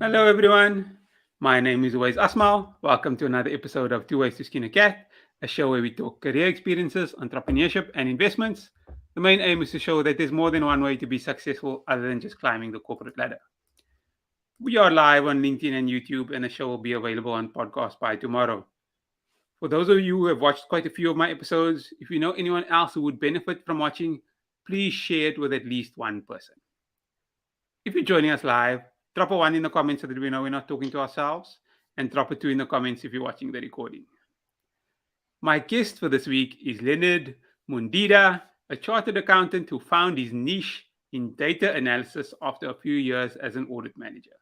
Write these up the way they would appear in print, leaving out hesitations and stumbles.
Hello, everyone. My name is Tooways Asmal. Welcome to another episode of Tooways to Skin a Cat, a show where we talk career experiences, entrepreneurship, and investments. The main aim is to show that there's more than one way to be successful other than just climbing the corporate ladder. We are live on LinkedIn and YouTube, and the show will be available on podcast by tomorrow. For those of you who have watched quite a few of my episodes, if you know anyone else who would benefit from watching, please share it with at least one person. If you're joining us live, drop a one in the comments so that we know we're not talking to ourselves, and drop a two in the comments if you're watching the recording. My guest for this week is Leonard Mundida, a chartered accountant who found his niche in data analysis after a few years as an audit manager.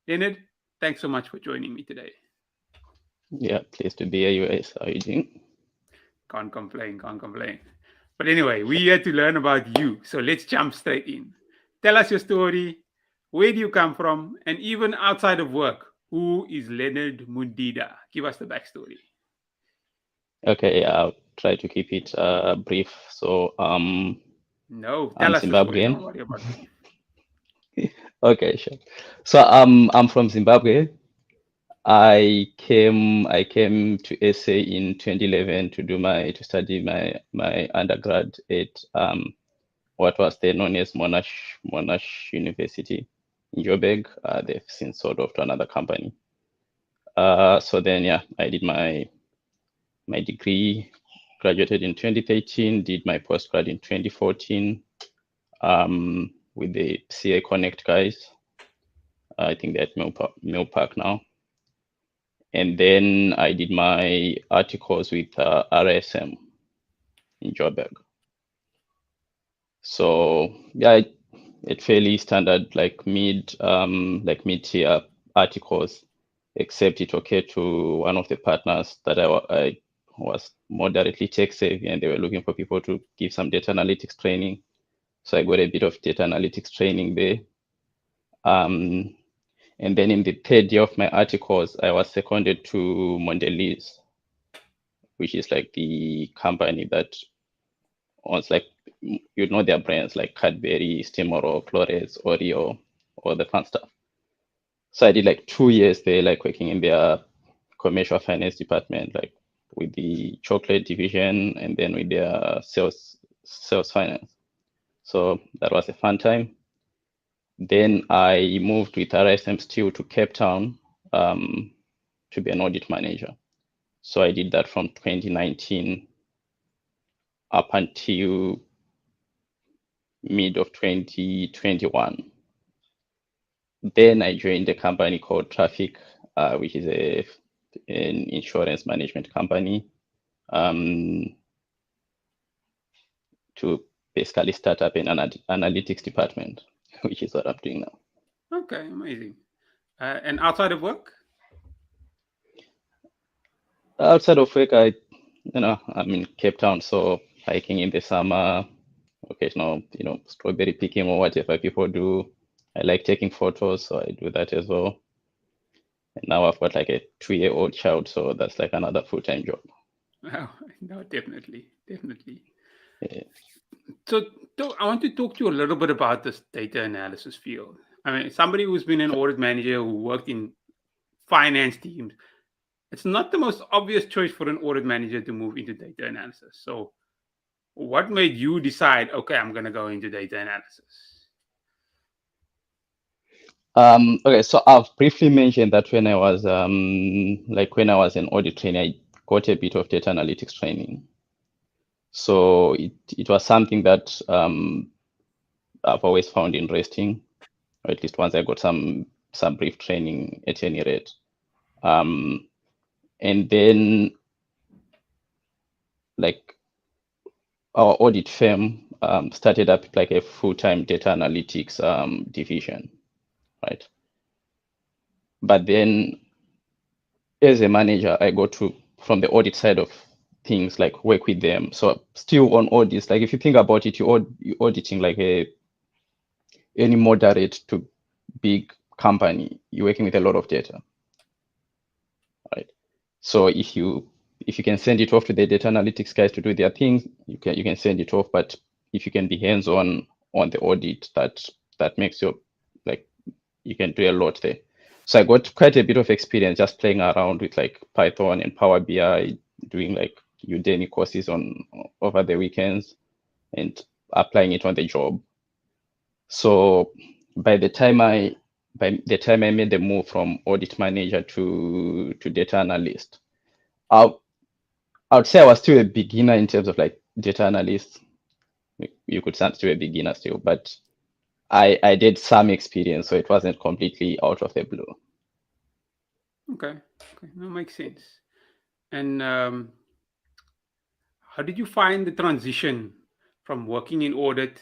Leonard, thanks so much for joining me today. Yeah, pleased to be here, US. How are you doing? Can't complain, can't complain. But anyway, we're here to learn about you, so let's jump straight in. Tell us your story. Where do you come from? And even outside of work, who is Leonard Mundida? Give us the backstory. Okay, I'll try to keep it brief. So, No, I'm tell us the story. Don't Zimbabwean. worry about me. Okay, sure. So, I'm from Zimbabwe. I came to SA in 2011 to study my undergrad at what was then known as Monash University in Joburg. They've since sold off to another company. So then, yeah, I did my degree, graduated in 2013, did my postgrad in 2014 with the CA Connect guys. I think they're at Mill Park now. And then I did my articles with RSM in Joburg. So yeah, it fairly standard like mid-tier articles, except it occurred to one of the partners that I was moderately tech savvy, and they were looking for people to give some data analytics training. So I got a bit of data analytics training there. And then in the third year of my articles, I was seconded to Mondelez, which is like the company that owns, like, you know, their brands like Cadbury, Stimoro, Flores, Oreo, all the fun stuff. So I did like 2 years there, like working in their commercial finance department, like with the chocolate division and then with their sales finance. So that was a fun time. Then I moved with RSM still to Cape Town to be an audit manager. So I did that from 2019 up until mid of 2021. Then I joined a company called Traffic, which is an insurance management company, to basically start up an analytics department, which is what I'm doing now. Okay, amazing. And outside of work? Outside of work, I'm in Cape Town, so hiking in the summer, occasional, strawberry picking or whatever people do. I like taking photos, so I do that as well. And now I've got like a 2-year-old child, so that's like another full-time job. Oh, no, definitely, definitely. Yeah. So I want to talk to you a little bit about this data analysis field. I mean, somebody who's been an audit manager who worked in finance teams, it's not the most obvious choice for an audit manager to move into data analysis. So, what made you decide, okay, I'm going to go into data analysis? Okay, so I've briefly mentioned that when I was an audit trainee, I got a bit of data analytics training. So it was something that I've always found interesting, or at least once I got some brief training at any rate. And then, like, our audit firm started up like a full-time data analytics division, right? But then, as a manager, I got to, from the audit side of things, like work with them. So still on audits, like if you think about it, you're auditing like any moderate to big company, you're working with a lot of data, right? So if you can send it off to the data analytics guys to do their things, you can send it off. But if you can be hands-on on the audit, that makes you, like, you can do a lot there. So I got quite a bit of experience just playing around with like Python and Power BI, doing like Udemy courses on over the weekends and applying it on the job. So by the time I made the move from audit manager to data analyst, I would say I was still a beginner in terms of like data analyst. You could say I'm still a beginner still, but I did some experience, so it wasn't completely out of the blue. Okay, that makes sense. And how did you find the transition from working in audit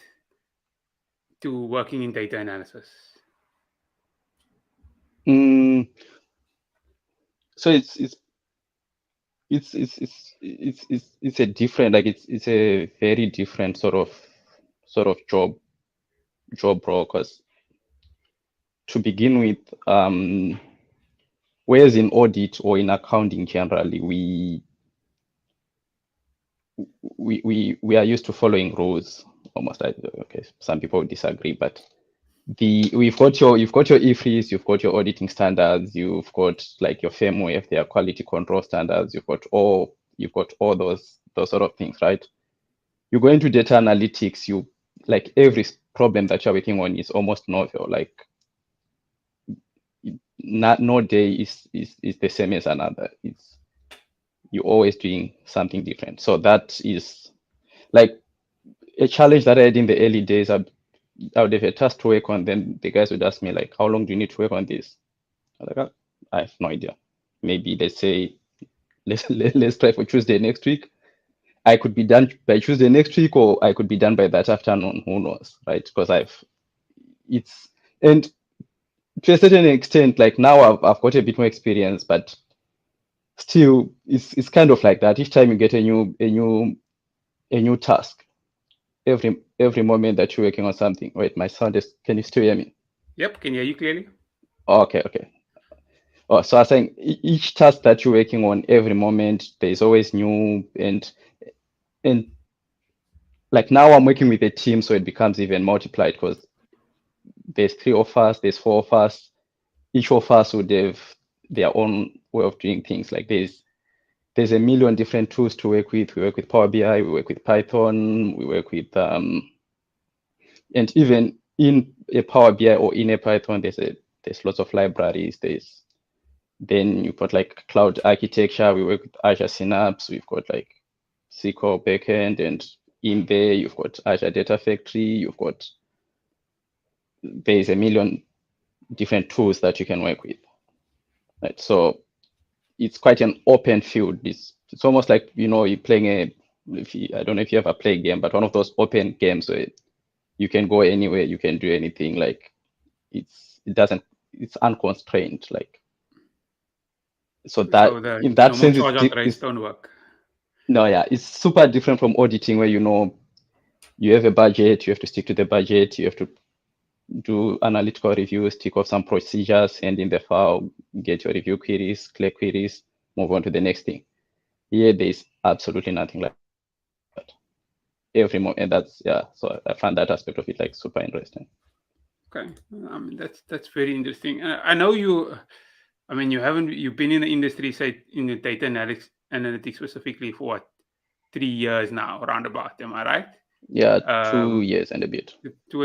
to working in data analysis? Mm, so it's a different, like it's a very different sort of job role, because to begin with, whereas in audit or in accounting generally, we are used to following rules almost. Like, okay, some people disagree, but you've got your IFRS, you've got your auditing standards, you've got like your framework, their quality control standards, you've got all those sort of things, right? You go into data analytics, you like every problem that you're working on is almost novel. Like no day is the same as another. It's you're always doing something different. So that is like a challenge that I had in the early days. I would have a task to work on, then the guys would ask me like, how long do you need to work on this? I was like, "Oh, I have no idea. Maybe let's say let's try for Tuesday next week. I could be done by Tuesday next week, or I could be done by that afternoon. Who knows, right? Because it's and to a certain extent, like now I've got a bit more experience, but still, it's kind of like that. Each time you get a new task, every moment that you're working on something. Wait, my sound is. Can you still hear me? Yep, can you hear you clearly? Okay. Oh, so I was saying each task that you're working on, every moment there's always new, and like now I'm working with a team, so it becomes even multiplied because there's 3 of us, there's 4 of us. Each of us would have their own way of doing things. Like there's a million different tools to work with. We work with Power BI, we work with Python, we work with and even in a Power BI or in a Python, there's lots of libraries. Then you've got like cloud architecture. We work with Azure Synapse. We've got like SQL backend, and in there you've got Azure Data Factory. There's a million different tools that you can work with. Right. So it's quite an open field. It's almost like, you're playing I don't know if you ever play a game, but one of those open games where you can go anywhere, you can do anything. Like it's unconstrained. Like so that So the in that normal sense charge out rates it's don't work. no, yeah, it's super different from auditing, where you have a budget, you have to stick to the budget, you have to do analytical reviews, tick off some procedures, and in the file, get your review queries, clear queries, move on to the next thing. Here, there's absolutely nothing like that. Every moment, and so I find that aspect of it like super interesting. Okay, I mean that's very interesting. I know you. I mean, you've been in the industry, say in the data analytics specifically for what, 3 years now, roundabout. Am I right? Yeah, 2 Um, years and a bit. so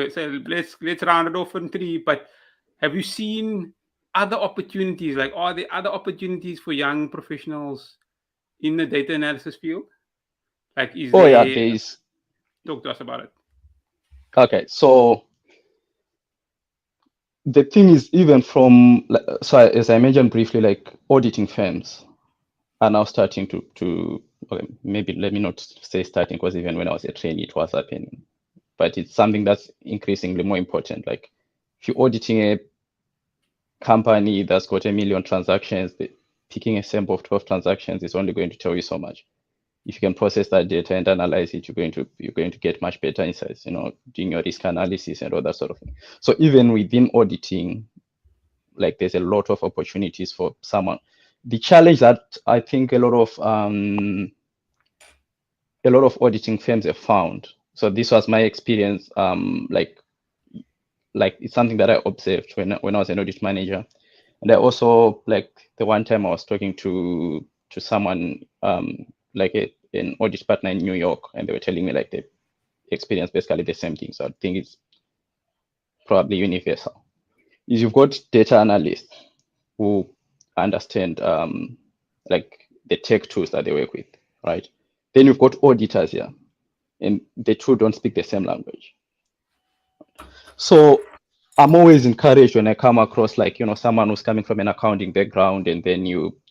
let's round it off in 3. But have you seen other opportunities? Like, are there other opportunities for young professionals in the data analysis field? Like, is Oh yeah, there? there's Talk to us about it. okay. So the thing is, even from as I mentioned briefly, like auditing firms are now starting to okay, maybe let me not say starting, because even when I was a trainee, it was happening. But it's something that's increasingly more important. Like if you're auditing a company that's got 1 million transactions, picking a sample of 12 transactions is only going to tell you so much. If you can process that data and analyze it, you're going to get much better insights, doing your risk analysis and all that sort of thing. So even within auditing, like there's a lot of opportunities for someone. The challenge that I think a lot of auditing firms have found. So this was my experience. Like it's something that I observed when I was an audit manager. And I also, like, the one time I was talking to someone, like an audit partner in New York, and they were telling me like they experience basically the same thing. So I think it's probably universal. Is you've got data analysts who understand like the tech tools that they work with, right? Then you've got auditors here, and the two don't speak the same language. So I'm always encouraged when I come across, like, someone who's coming from an accounting background, and then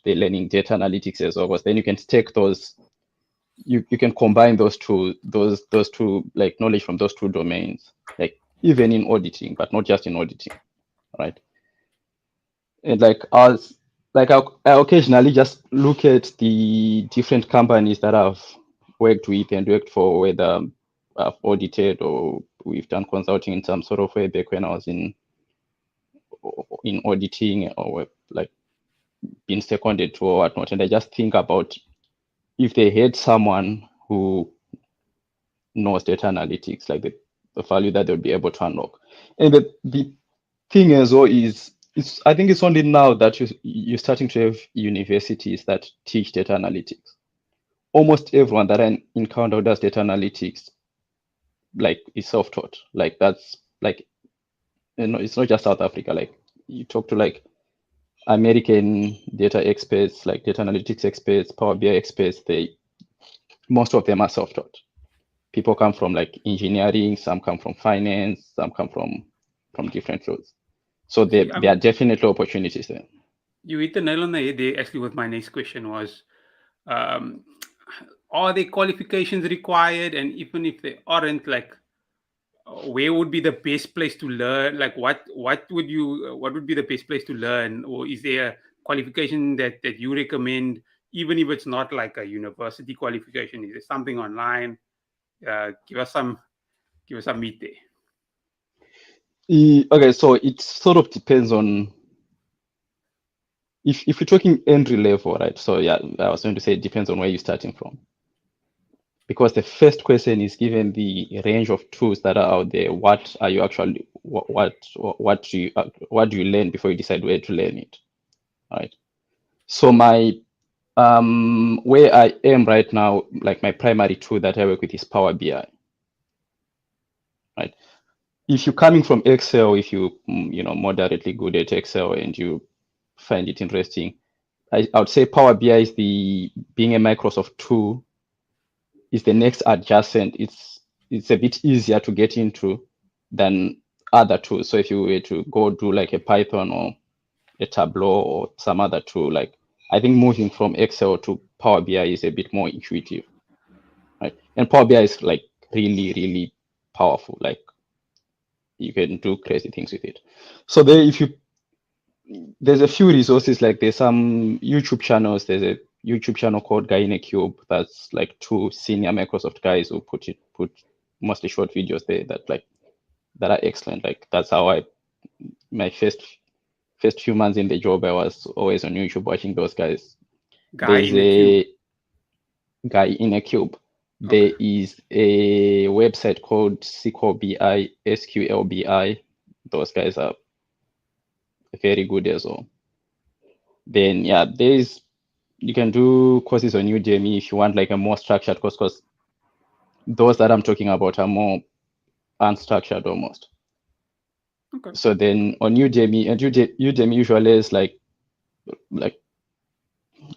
they're learning data analytics as well, because then you can take those, you can combine those two like knowledge from those two domains, like even in auditing, but not just in auditing, right? And like us, like I occasionally just look at the different companies that I've worked with and worked for, whether I've audited or we've done consulting in some sort of way back when I was in auditing, or like been seconded to or whatnot. And I just think about if they had someone who knows data analytics, like the value that they'll be able to unlock. And the thing as well is, I think it's only now that you're starting to have universities that teach data analytics. Almost everyone that I encounter who does data analytics, like, is self-taught. Like, that's like, it's not just South Africa. Like, you talk to like American data experts, like data analytics experts, Power BI experts, most of them are self-taught. People come from like engineering, some come from finance, some come from different fields. So there are definitely opportunities there. You hit the nail on the head there. Actually, what my next question was, um, are there qualifications required? And even if they aren't, like, where would be the best place to learn? Like, what would be the best place to learn? Or is there a qualification that you recommend, even if it's not like a university qualification? Is there something online? Give us some meat there. Okay, so it sort of depends on if you're talking entry level, right? So yeah, I was going to say it depends on where you're starting from, because the first question is, given the range of tools that are out there, what are you actually what do you learn before you decide where to learn it, right? So my where I am right now, like my primary tool that I work with is Power BI, right? If you're coming from Excel, if you moderately good at Excel and you find it interesting, I would say Power BI is being a Microsoft tool, is the next adjacent. It's a bit easier to get into than other tools. So if you were to go do like a Python or a Tableau or some other tool, like, I think moving from Excel to Power BI is a bit more intuitive, right? And Power BI is like really, really powerful. Like, you can do crazy things with it. So there's a few resources, like there's some YouTube channels. There's a YouTube channel called Guy in a Cube. That's like two senior Microsoft guys who put mostly short videos there that are excellent. Like, that's how my first few months in the job, I was always on YouTube watching those guys. There's a Guy in a Cube. There is a website called SQLBI, SQLBI. Those guys are very good as well. Then yeah, you can do courses on Udemy if you want like a more structured course, because those that I'm talking about are more unstructured almost. Okay. So then on Udemy, and Udemy usually is like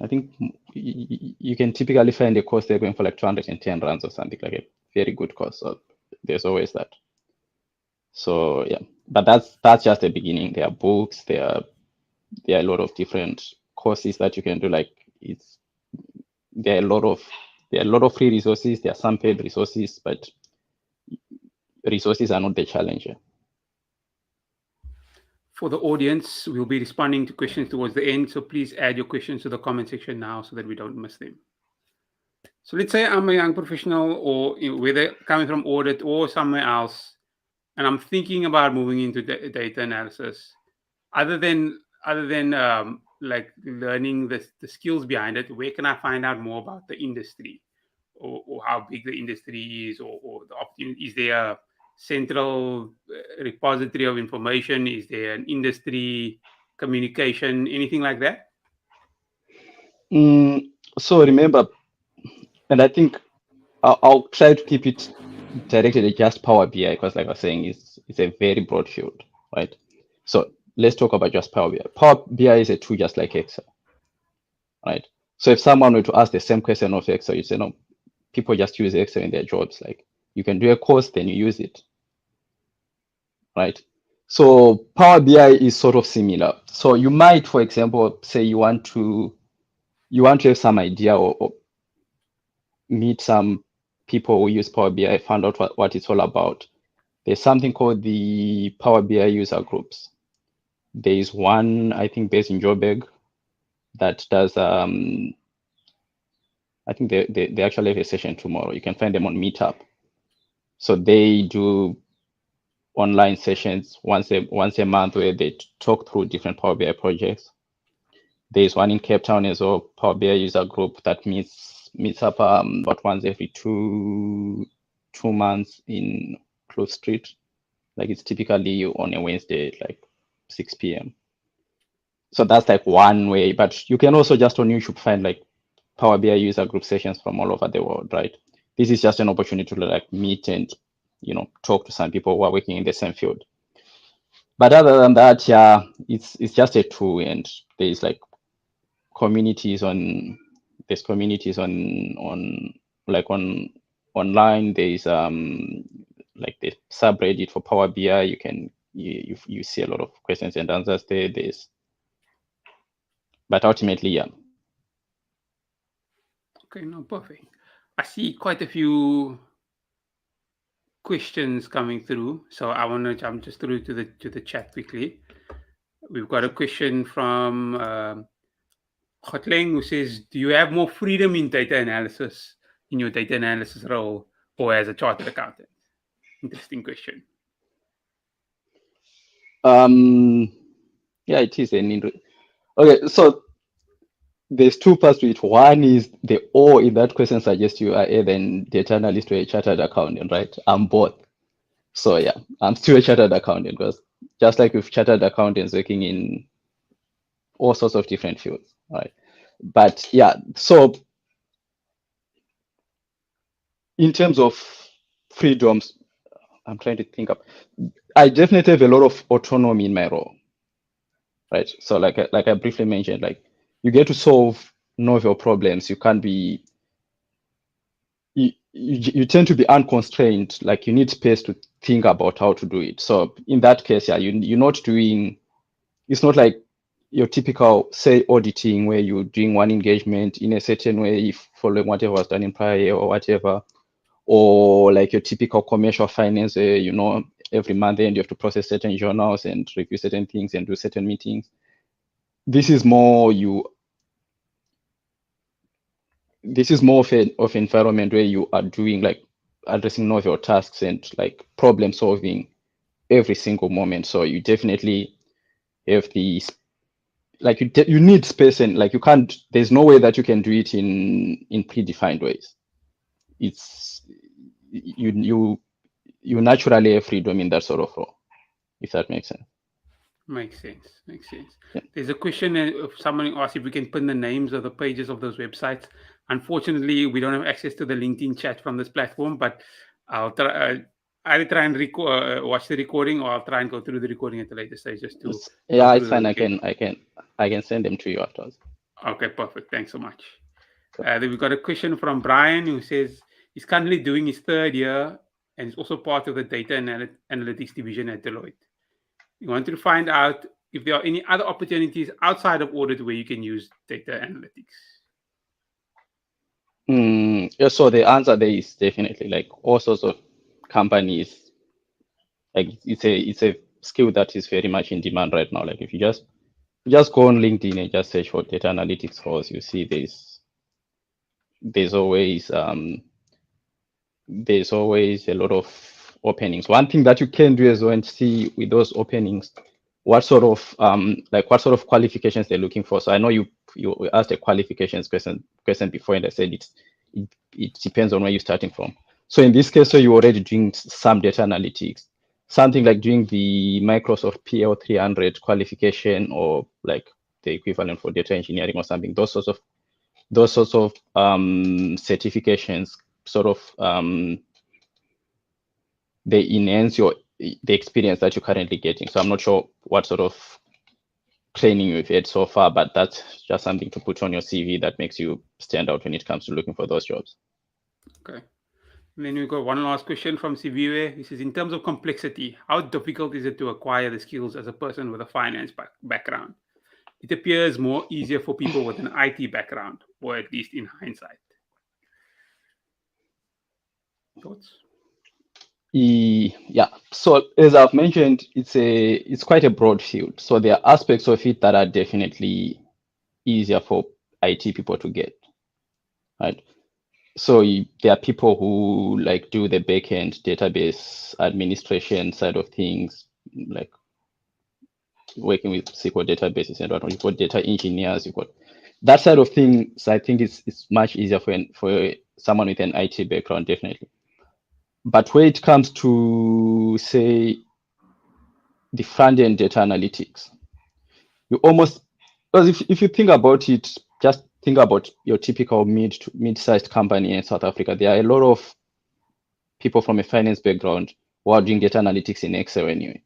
I think you can typically find a course they're going for like 210 rands or something, like a very good course. So there's always that. So yeah, but that's just the beginning. There are books, there are a lot of different courses that you can do. Like, there are a lot of free resources. There are some paid resources, but resources are not the challenge. For the audience, we'll be responding to questions towards the end. So please add your questions to the comment section now so that we don't miss them. So let's say I'm a young professional, or whether coming from audit or somewhere else, and I'm thinking about moving into data analysis. Other than like learning the skills behind it, where can I find out more about the industry, or how big the industry is, or the opportunity? Is there a central repository of information? Is there an industry communication, anything like that? So remember, and I think I'll try to keep it directed at just Power BI because, like I was saying, it's a very broad field, right? So let's talk about just Power BI. Power BI is a tool just like Excel, right? So if someone were to ask the same question of Excel, you say, no, people just use Excel in their jobs. Like you can do a course, then you use it, right? So Power BI is sort of similar. So you might, for example, say you want to have some idea or meet some people who use Power BI, find out what it's all about. There's something called the Power BI user groups. There is one, I think, based in Joburg that does, I think they actually have a session tomorrow. You can find them on Meetup. So they do online sessions once a month where they talk through different Power BI projects. There's one in Cape Town as well, Power BI user group that meets up about once every two months in Close Street. Like it's typically on a Wednesday at like 6 p.m. So that's like one way, but you can also just on YouTube find like Power BI user group sessions from all over the world, right? This is just an opportunity to like meet and, talk to some people who are working in the same field. But other than that, yeah, it's just a tool, and there's like communities on online. There's like the subreddit for Power BI. You can you see a lot of questions and answers there. But ultimately, yeah. Okay, no, perfect. I see quite a few questions coming through, so I want to jump just through to the chat quickly. We've got a question from Hotleng, who says, "Do you have more freedom in data analysis in your data analysis role, or as a chartered accountant?" Interesting question. Yeah, it is okay. So there's two parts to it. One is the or in that question suggests you are either a data analyst or a chartered accountant, right? I'm both. So yeah, I'm still a chartered accountant because just like with chartered accountants working in all sorts of different fields, right? But yeah, so in terms of freedoms, I'm trying to think of. I definitely have a lot of autonomy in my role, right? So like I briefly mentioned, like you get to solve novel problems. You can't be you tend to be unconstrained. Like you need space to think about how to do it. So in that case, yeah, you're not doing. It's not like your typical, say, auditing where you're doing one engagement in a certain way, if following whatever was done in prior year or whatever, or like your typical commercial finance where every month end you have to process certain journals and review certain things and do certain meetings. This is more of an environment where you are doing like addressing novel tasks and like problem solving every single moment. So you definitely have the like you need space, and like you can't. There's no way that you can do it in predefined ways. It's you naturally have freedom in that sort of role, if that makes sense. Makes sense. Makes sense. Yeah. There's a question of someone asked if we can pin the names of the pages of those websites. Unfortunately, we don't have access to the LinkedIn chat from this platform, but I'll try. I'll try and watch the recording, or I'll try and go through the recording at the later stage just to Yeah, go it's through fine. those I again. can send them to you afterwards. Okay, perfect. Thanks so much. Cool. Then we've got a question from Brian, who says he's currently doing his third year and is also part of the data analytics division at Deloitte. You want to find out if there are any other opportunities outside of audit where you can use data analytics. Yeah, so the answer there is definitely like all sorts of companies. Like it's a skill that is very much in demand right now. Like if you just go on LinkedIn and just search for data analytics course, you see there's always a lot of openings. One thing that you can do as well and see with those openings, what sort of qualifications they're looking for. So I know you asked a qualifications question before, and I said it depends on where you're starting from. So in this case, so you're already doing some data analytics. something like doing the Microsoft PL 300 qualification, or like the equivalent for data engineering or something. Those sorts of certifications sort of they enhance the experience that you're currently getting. So I'm not sure what sort of training you've had so far, but that's just something to put on your CV that makes you stand out when it comes to looking for those jobs. Okay. And then we've got one last question from Siviwe. He says, in terms of complexity, how difficult is it to acquire the skills as a person with a finance background? It appears more easier for people with an IT background, or at least in hindsight. Thoughts? Yeah. So as I've mentioned, it's quite a broad field. So there are aspects of it that are definitely easier for IT people to get, right? So there are people who like do the backend database administration side of things, like working with SQL databases and whatnot. You've got data engineers, you've got that side of things. I think it's much easier for someone with an IT background, definitely. But when it comes to, say, the front-end data analytics, you almost, because if you think about it, just think about your typical mid-sized company in South Africa. There are a lot of people from a finance background who are doing data analytics in Excel anyway.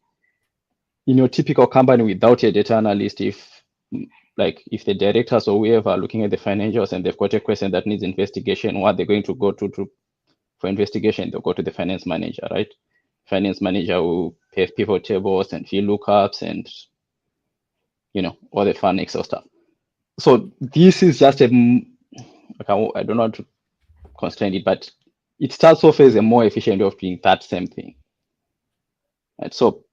In your typical company without a data analyst, if the directors or whoever are looking at the financials and they've got a question that needs investigation, what they're going to go to for investigation, they'll go to the finance manager, right? Finance manager will have pivot tables and VLOOKUPs and all the fun Excel stuff. So this is just I don't know how to constrain it, but it starts off as a more efficient way of doing that same thing. Right? So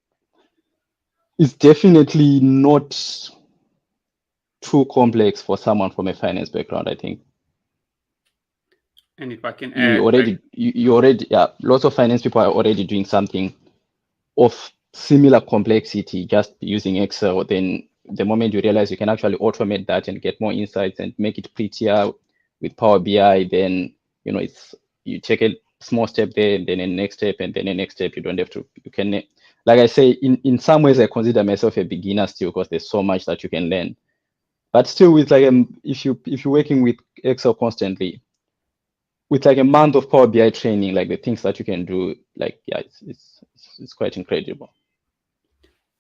it's definitely not too complex for someone from a finance background, I think. And if I can add, lots of finance people are already doing something of similar complexity just using Excel. Then the moment you realize you can actually automate that and get more insights and make it prettier with Power BI, then you take a small step there, and then a next step, and then a next step. You don't have to. You can, like I say, in some ways, I consider myself a beginner still because there's so much that you can learn. But still, with if you're working with Excel constantly, with like a month of Power BI training, like the things that you can do, it's quite incredible.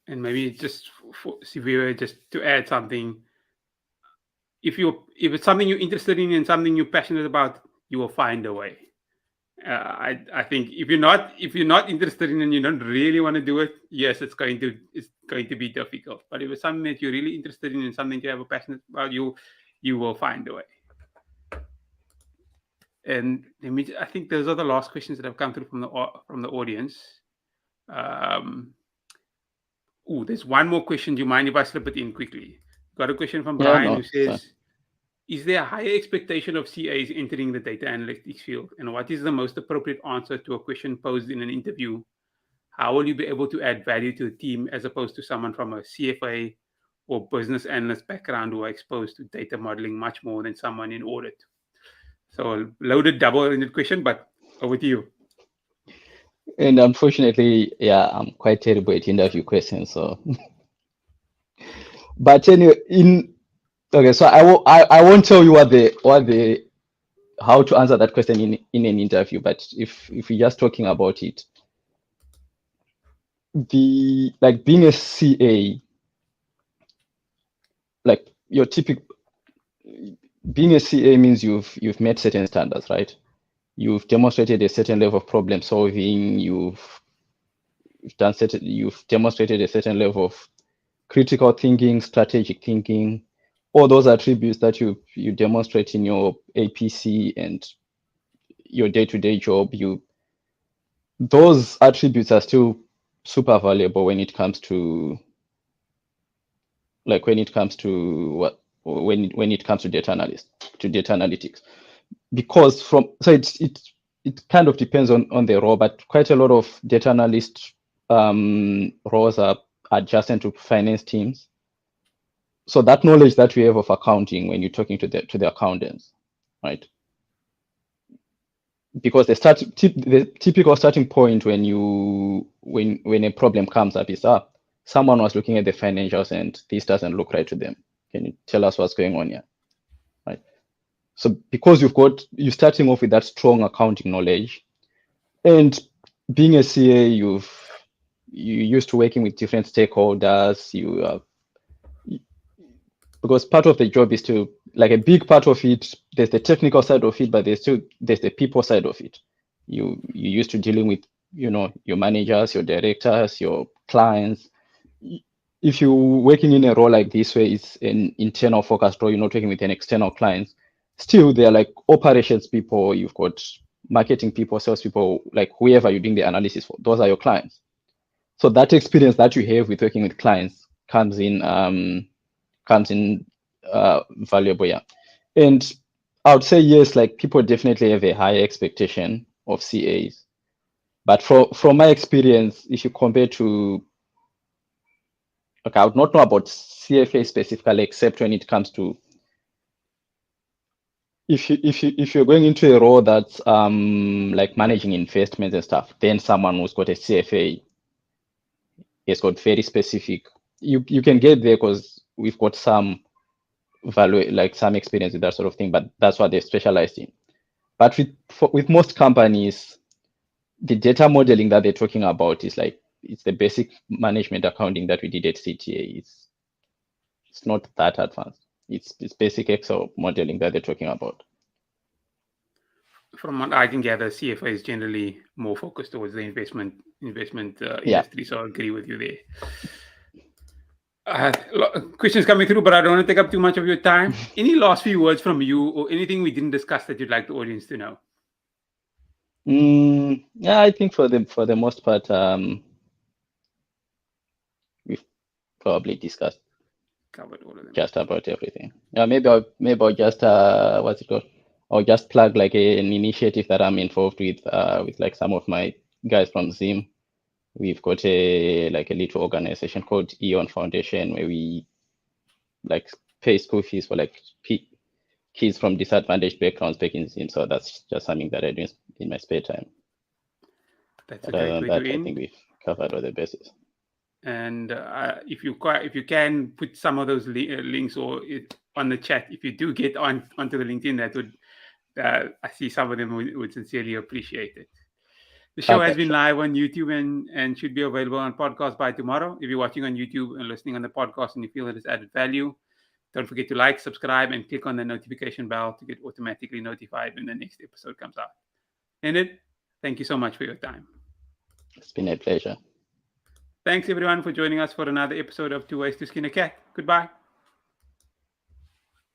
And maybe just for Siviwe, just to add something, if it's something you're interested in and something you're passionate about, you will find a way. I think if you're not interested in and you don't really want to do it, yes, it's going to be difficult. But if it's something that you're really interested in and something you have a passion about, you will find a way. And I think those are the last questions that have come through from the audience. There's one more question. Do you mind if I slip it in quickly? Got a question from Brian who says, is there a higher expectation of CAs entering the data analytics field? And what is the most appropriate answer to a question posed in an interview? How will you be able to add value to the team as opposed to someone from a CFA or business analyst background who are exposed to data modeling much more than someone in audit? So loaded double-ended question, but over to you. And unfortunately, I'm quite terrible at interview questions. So, but anyway, so I won't tell you how to answer that question in an interview. But if we're just talking about it, being a CA, like your typical being a CA means you've met certain standards, right? You've demonstrated a certain level of problem solving. You've demonstrated a certain level of critical thinking, strategic thinking, all those attributes that you demonstrate in your APC and your day-to-day job. Those attributes are still super valuable when it comes to data analytics, because it kind of depends on the role, but quite a lot of data analyst roles are adjacent to finance teams. So that knowledge that we have of accounting when you're talking to the accountants, right? Because the typical starting point when you when a problem comes up, is someone was looking at the financials and this doesn't look right to them. Can you tell us what's going on here? Right. So because you're starting off with that strong accounting knowledge, and being a CA, you're used to working with different stakeholders. Because part of the job is to, like, a big part of it, there's the technical side of it, but there's the people side of it. You're used to dealing with, your managers, your directors, your clients. If you're working in a role like this where it's an internal focused role, you're not working with an external clients, still they're like operations people, you've got marketing people, sales people, like whoever you're doing the analysis for, those are your clients. So that experience that you have with working with clients comes in valuable. Yeah. And I would say yes, like people definitely have a high expectation of CAs. But from my experience, if you compare to, I would not know about CFA specifically, except when it comes to if you're going into a role that's like managing investments and stuff, then someone who's got a CFA has got very specific. You can get there because we've got some value, like some experience with that sort of thing, but that's what they're specialized in. But with most companies, the data modeling that they're talking about is like, it's the basic management accounting that we did at CTA. It's not that advanced. It's basic Excel modeling that they're talking about. From what I can gather, CFA is generally more focused towards the investment industry. So I agree with you there. Questions coming through, but I don't want to take up too much of your time. Any last few words from you, or anything we didn't discuss that you'd like the audience to know? Yeah, I think for the most part, we've probably discussed Covered all of them. Just about everything. Yeah, maybe I'll just what's it called? I'll just plug like an initiative that I'm involved with like some of my guys from Zim. We've got a little organization called Eon Foundation where we like pay school fees for like kids from disadvantaged backgrounds back in Zim. So that's just something that I do in my spare time. That's a great way to end. I think we've covered all the bases. And if you can put some of those links or on the chat, if you do get onto the LinkedIn, that would I see some of them would sincerely appreciate it. The show has been live on YouTube and should be available on podcast by tomorrow. If you're watching on YouTube and listening on the podcast and you feel it has added value, don't forget to like, subscribe, and click on the notification bell to get automatically notified when the next episode comes out. Leonard, thank you so much for your time. It's been a pleasure. Thanks, everyone, for joining us for another episode of Two Ways to Skin a Cat. Goodbye.